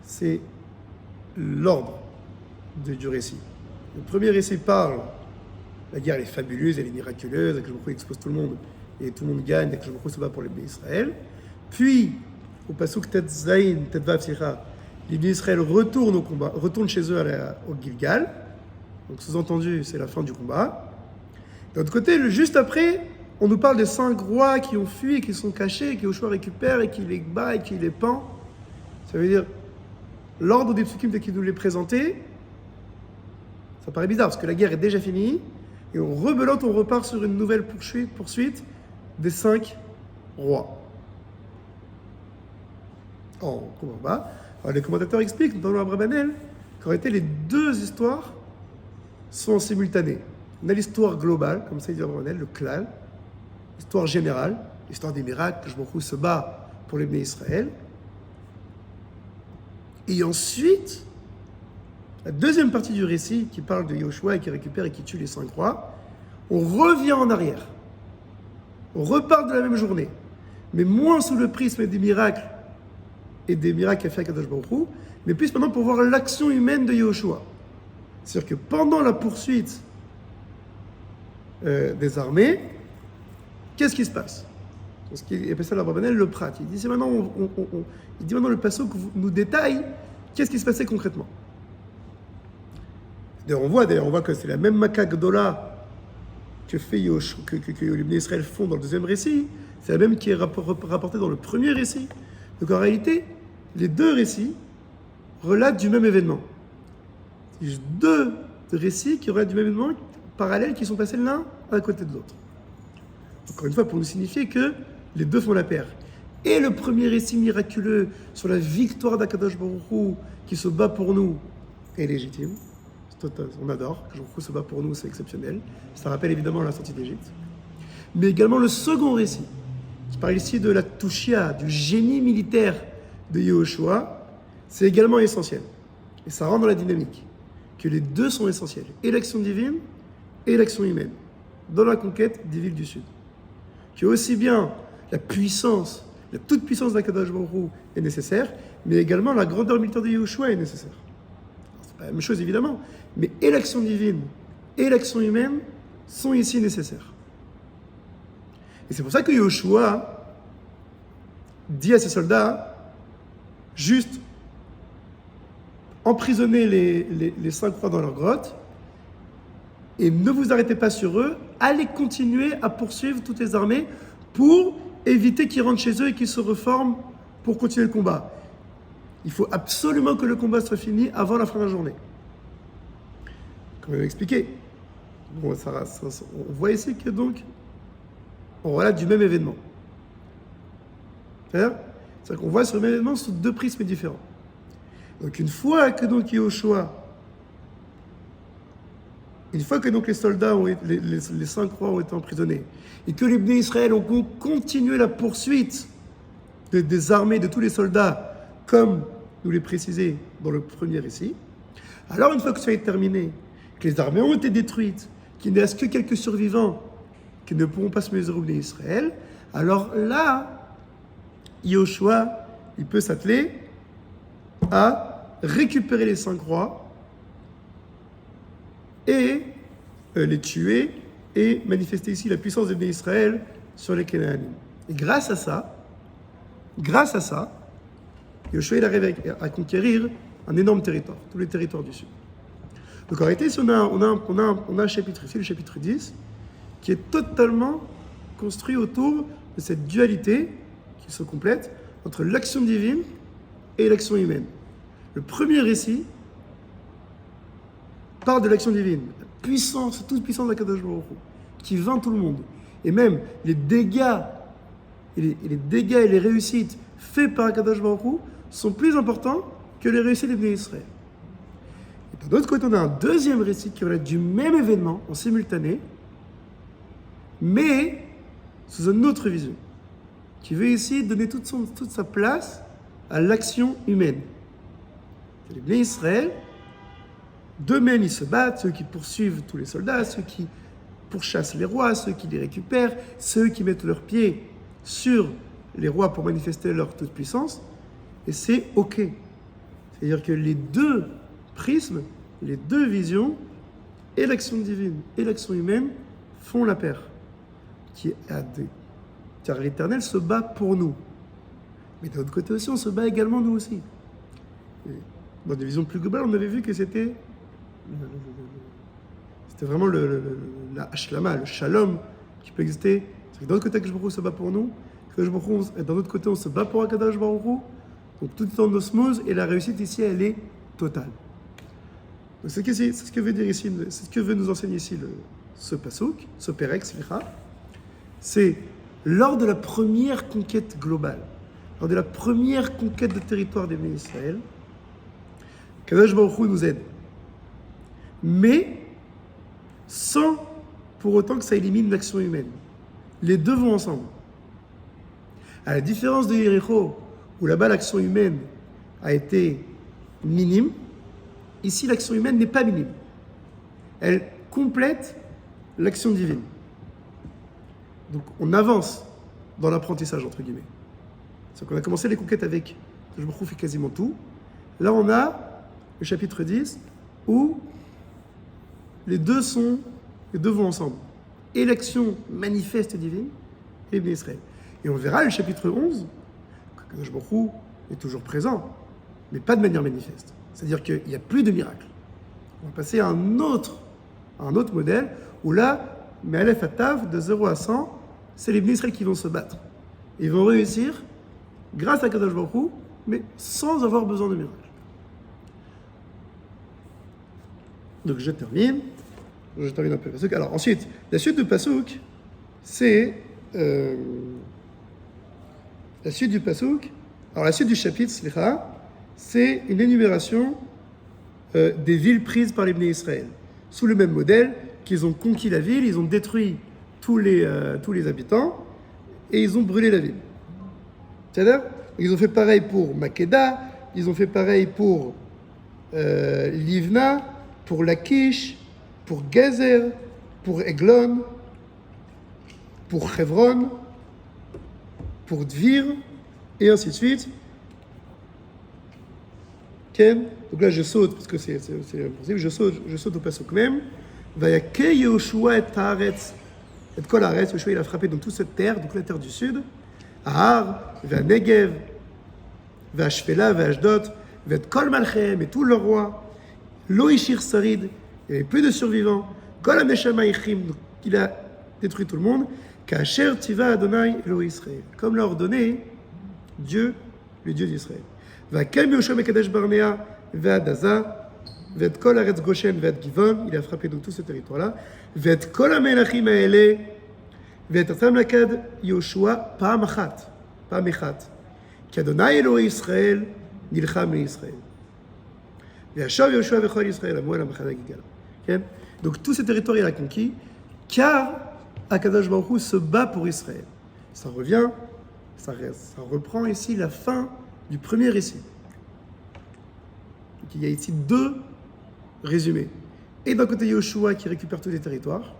c'est l'ordre du récit. Le premier récit parle, la guerre elle est fabuleuse, elle est miraculeuse, avec Akadosh Baruch Hu expose tout le monde, et tout le monde gagne, Akadosh Baruch Hu se bat pour les Bnei Israël. Puis, au Pasuk Tet Zayin, Tet Vav, les Bnei Israël retournent au combat, retournent chez eux au Gilgal. Donc sous-entendu, c'est la fin du combat. D'un autre côté, juste après, on nous parle des 5 rois qui ont fui, et qui sont cachés, que Yoshua récupère, et qui les bat, et qui les pend. Ça veut dire, l'ordre des psukim, dès qu'il nous les présenté, ça paraît bizarre, parce que la guerre est déjà finie, et on rebelote, on repart sur une nouvelle poursuite des 5 rois. On comprend pas. Alors, les commentateurs expliquent, notamment Abrabanel, qu'en réalité, les deux histoires sont simultanées. On a l'histoire globale, comme ça dit Abrabanel, le clan, l'histoire générale, l'histoire des miracles, que Baruch Hu se bat pour les Bnei Israël. Et ensuite, la deuxième partie du récit, qui parle de Yoshua et qui récupère et qui tue les 5 rois, on revient en arrière. On repart de la même journée, mais moins sous le prisme des miracles et des miracles qu'a fait Akadosh Baruch Hu, mais plus maintenant pour voir l'action humaine de Yoshua. C'est-à-dire que pendant la poursuite des armées, qu'est-ce qui se passe? Il appelle ça l'Abrabanel le prat. Il dit maintenant, il dit maintenant le pasuk nous détaille qu'est-ce qui se passait concrètement. D'ailleurs, on voit que c'est la même Maka Gdola que les Bnei Israël font dans le deuxième récit, c'est la même qui est rapportée dans le premier récit. Donc en réalité, les deux récits relatent du même événement. C'est juste deux récits qui relatent du même événement parallèles qui sont passés l'un à côté de l'autre. Encore une fois, pour nous signifier que les deux font la paire. Et le premier récit miraculeux sur la victoire d'Akadosh Baruch Hu qui se bat pour nous est légitime. On adore. Akadosh Baruch Hu se bat pour nous, c'est exceptionnel. Ça rappelle évidemment la sortie d'Égypte. Mais également le second récit, qui parle ici de la touchia, du génie militaire de Yehoshua, c'est également essentiel. Et ça rentre dans la dynamique, que les deux sont essentiels, et l'action divine et l'action humaine, dans la conquête des villes du Sud. Que aussi bien la puissance, la toute-puissance d'Akadosh Baruch Hu est nécessaire, mais également la grandeur militaire de Yehoshua est nécessaire. C'est pas la même chose évidemment, mais et l'action divine et l'action humaine sont ici nécessaires. Et c'est pour ça que Yoshua dit à ses soldats, juste emprisonnez les 5 rois dans leur grotte et ne vous arrêtez pas sur eux, allez continuer à poursuivre toutes les armées pour éviter qu'ils rentrent chez eux et qu'ils se reforment pour continuer le combat. Il faut absolument que le combat soit fini avant la fin de la journée. Comme je l'ai expliqué. Bon, on voit ici que donc on relate du même événement. C'est-à-dire qu'on voit sur le même événement sous deux prismes différents. Donc une fois que donc Yehoshua, une fois que donc les soldats, les 5 rois ont été emprisonnés, et que les Bnei Israël ont continué la poursuite des armées, de tous les soldats, comme nous les précisé dans le premier récit, alors une fois que ça est terminé, que les armées ont été détruites, qu'il ne reste que quelques survivants qui ne pourront pas se mesurer au Bnei Israël, alors là, Yehoshua, il peut s'atteler à récupérer les 5 rois et les tuer et manifester ici la puissance des Bnei Israël sur les Canaanites. Et grâce à ça, Yehoshua il arrive à conquérir un énorme territoire, tous les territoires du sud. Donc en réalité, ici, on a un chapitre ici, le chapitre 10, qui est totalement construit autour de cette dualité qui se complète entre l'action divine et l'action humaine. Le premier récit parle de l'action divine, la puissance, toute puissance d'Akadosh Baruch Hu, qui vainc tout le monde. Et même les dégâts et les réussites faits par Akadosh Baruch Hu sont plus importants que les réussites des Bnei Israël. Et d'un autre côté, on a un deuxième récit qui relate du même événement en simultané, mais sous une autre vision, qui veut ici donner toute sa place à l'action humaine. Les Bnei Israël, d'eux-mêmes, ils se battent, ceux qui poursuivent tous les soldats, ceux qui pourchassent les rois, ceux qui les récupèrent, ceux qui mettent leurs pieds sur les rois pour manifester leur toute-puissance, et c'est OK. C'est-à-dire que les deux prismes, les deux visions, et l'action divine et l'action humaine, font la paire. Car l'Éternel se bat pour nous. Mais d'un autre côté aussi, on se bat également nous aussi. Et dans des visions plus globales, on avait vu que c'était vraiment la hashlama, le shalom qui peut exister. C'est que d'un autre côté, Akadosh Baruch Hu se bat pour nous, et d'un autre côté, on se bat pour Akadosh Baruch Hu. Donc tout est en osmose et la réussite ici, elle est totale. Donc c'est ce que veut dire ici, c'est ce que veut nous enseigner ici ce pasuk, ce perek, c'est lors de la première conquête globale, lors de la première conquête de territoire des Bnei Israël, Akadosh Baruch Hu nous aide. Mais sans pour autant que ça élimine l'action humaine. Les deux vont ensemble. À la différence de Yéricho, où là-bas l'action humaine a été minime, ici l'action humaine n'est pas minime. Elle complète l'action divine. Donc on avance dans l'apprentissage, entre guillemets. C'est qu'on a commencé les conquêtes avec, je me trouve quasiment tout. Là on a le chapitre 10 où les deux vont ensemble. Et l'action manifeste divine et Bnei Israël. Et on verra le chapitre 11, que Akadosh Baruch Hu est toujours présent, mais pas de manière manifeste. C'est-à-dire qu'il n'y a plus de miracle. On va passer à un autre modèle, où là, mais Aleph à Tav, de 0 à 100, c'est les Bnei Israël qui vont se battre. Ils vont réussir grâce à Akadosh Baruch Hu, mais sans avoir besoin de miracle. Donc je termine un peu le pasuk. Alors ensuite, la suite du pasuk, c'est la suite du pasuk. Alors la suite du chapitre, c'est une énumération des villes prises par les Bnei Israël, sous le même modèle qu'ils ont conquis la ville, ils ont détruit tous les habitants et ils ont brûlé la ville. C'est-à-dire, ils ont fait pareil pour Makeda, ils ont fait pareil pour Livna, pour Lakish, pour Gezer, pour Eglon, pour Hebron, pour Dvir, et ainsi de suite. Ken, donc là je saute, parce que c'est impossible, je saute au pasuk même. Vayake Yehoshua et Haaretz, et Kol Haaretz, Yehoshua il a frappé dans toute cette terre, donc la terre du sud, Ahar, Negev, Shfela, Ashdod, Kol Malchem, et tous leurs rois, Lo Ishir Sarid, il n'y avait plus de survivants, Kol HaNeshama Ichim, donc il a détruit tout le monde, Kasher Tiva Adonai Elo Israël, comme l'a ordonné Dieu, le Dieu d'Israël. Vakem Yehoshua Mekadesh Barnea, Ve'ad Aza, Ve'ad Kol Haaretz Goshen, Ve'ad Givon, il a frappé dans tout ce territoire-là, Ve'ad Kol HaMelachim Ha'ele, Ve'ad Atam Lakad Yehoshua Pa'am Echat, Ki Adonai Elo Israël, Nilcham Israël. Ve'ashav Yehoshua v'chol Israël amo el ha'machane Gilgal. Ok. Donc tout ce territoire il a conquis, car Akadosh Baruch Hu se bat pour Israël. Ça revient, ça reprend ici la fin du premier récit. Donc il y a ici deux résumés. Et d'un côté Yehoshua qui récupère tous les territoires,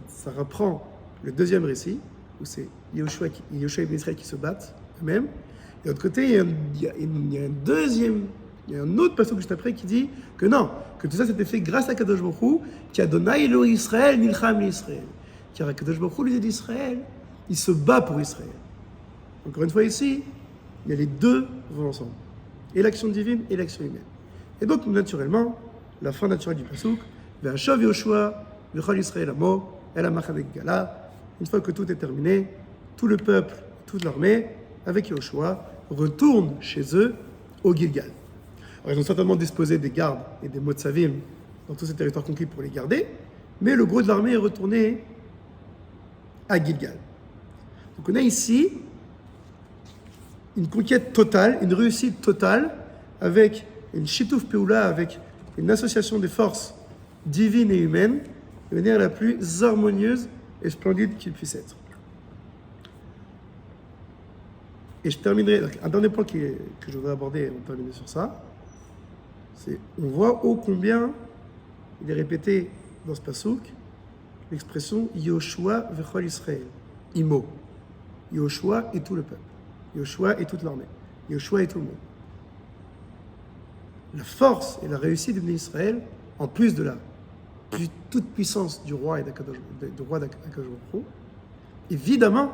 ça reprend le deuxième récit, où c'est Yehoshua et Ibn Israël qui se battent eux-mêmes. Et de l'autre côté, il y a un autre passage juste après qui dit que non, que tout ça s'était fait grâce à Kadosh Baruch Hu, qui a donné Elo Israël, Nilcham Israël. Car Kadosh Baruch Hu, lui dit d'Israël, il se bat pour Israël. Encore une fois ici, il y a les deux vont ensemble. Et l'action divine et l'action humaine. Et donc, naturellement, la fin naturelle du pasuk, Ve'ashav Yehoshua, v'chol Israël amo, el ha'machane Gilgal. Une fois que tout est terminé, tout le peuple, toute l'armée, avec Yehoshua, retourne chez eux au Gilgal. Alors, ils ont certainement disposé des gardes et des motsavim dans tous ces territoires conquis pour les garder, mais le gros de l'armée est retourné à Gilgal. Donc on a ici une conquête totale, une réussite totale, avec une shituf peula, avec une association des forces divines et humaines, de manière la plus harmonieuse et splendide qu'il puisse être. Et je terminerai, un dernier point que je voudrais aborder, on va terminer sur ça, c'est, on voit ô combien il est répété dans ce pasuk, l'expression Yehoshua v'chol Israël, Imo. Yehoshua et tout le peuple. Yehoshua et toute l'armée. Yehoshua et tout le monde. La force et la réussite d'Ibn Israël, en plus de la toute puissance du roi et d'Akadosh Baruch Hu, évidemment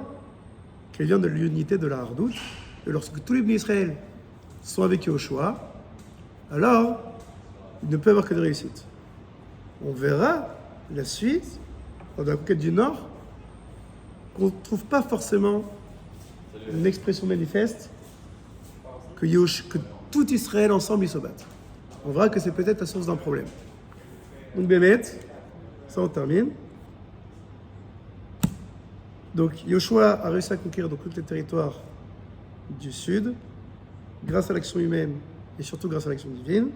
qu'elle vient de l'unité de la hardout. Et lorsque tous les Ibn Israël sont avec Yehoshua, alors il ne peut y avoir que de réussite. On verra la suite, dans la conquête du Nord, qu'on ne trouve pas forcément une expression manifeste que tout Israël ensemble ils se battent. On verra que c'est peut-être la source d'un problème. Donc Bémet, ça on termine. Donc Yehoshua a réussi à conquérir donc tous les territoires du sud, grâce à l'action humaine et surtout grâce à l'action divine,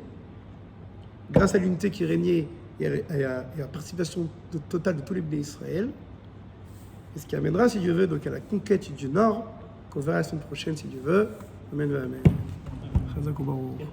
grâce à l'unité qui régnait et à la participation totale de tous les bénis Israël, et ce qui amènera, si Dieu veut, donc à la conquête du Nord, qu'on verra la semaine prochaine, si Dieu veut. Amen, amen.